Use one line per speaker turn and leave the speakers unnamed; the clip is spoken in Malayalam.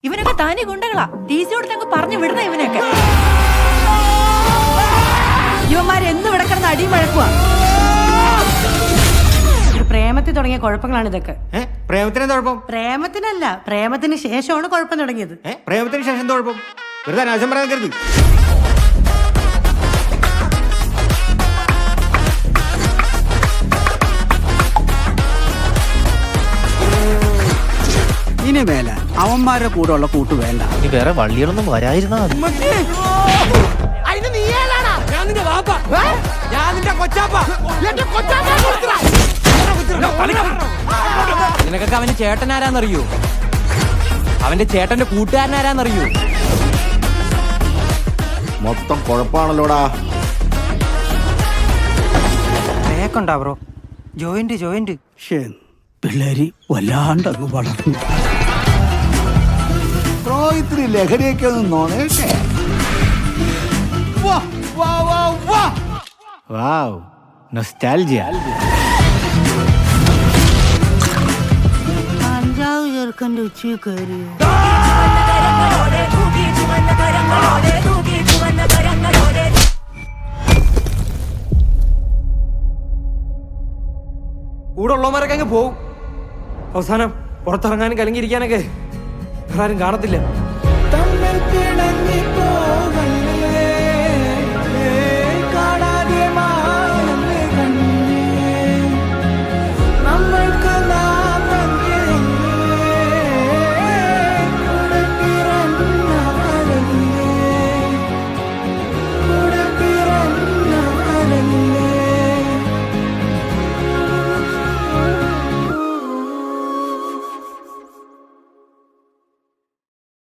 ഇവനൊക്കെ താനെ ഗുണ്ടകളാ. ടി.സി. കൊടുത്തങ്ങ് പറഞ്ഞു വിടുന്ന ഇവനൊക്കെ. ഇവന്മാരെന്നും ഇവിടെ കിടന്ന് അടിയും വഴക്കുവാ. പ്രേമത്തിൽ തുടങ്ങിയ കുഴപ്പങ്ങളാണ് ഇതൊക്കെ.
പ്രേമത്തിന് കുഴപ്പം?
പ്രേമത്തിനല്ല, പ്രേമത്തിന് ശേഷമാണ് കുഴപ്പം തുടങ്ങിയത്.
പ്രേമത്തിന് ശേഷം കുഴപ്പം? വെറുതെ അനാവശ്യം പറയാൻ കരുത്.
ഇനി മേലെ അവന്മാരുടെ കൂടെ ഉള്ള കൂട്ട് വേണ്ട.
ഇനി വേറെ വള്ളികളൊന്നും വരായിരുന്നാ
നിനക്കൊക്കെ അവന്റെ ചേട്ടൻ ആരാന്നറിയോ? അവന്റെ ചേട്ടന്റെ കൂട്ടുകാരനാരാന്നറിയോ?
മൊത്തം കുഴപ്പാണല്ലോടാ.
കേക്കുണ്ടാ ബ്രോ? ജോയിന്റ്
പിള്ളേര് വല്ലാണ്ടങ്ങ് വളർന്നു.
ഇത്തിരി ലഹരിയൊക്കെ ഒന്ന് നോണേട്ടെ.
വാവ്, നൊസ്റ്റാൾജിയ.
അഞ്ചാവ് ചെറുക്കൻ്റെ ഉച്ച കയറി.
കൂടെ ഉള്ളവന്മാരൊക്കെ അങ്ങ് പോവും. അവസാനം പുറത്തിറങ്ങാനും കലങ്ങിയിരിക്കാനൊക്കെ ആരും കാണത്തില്ല.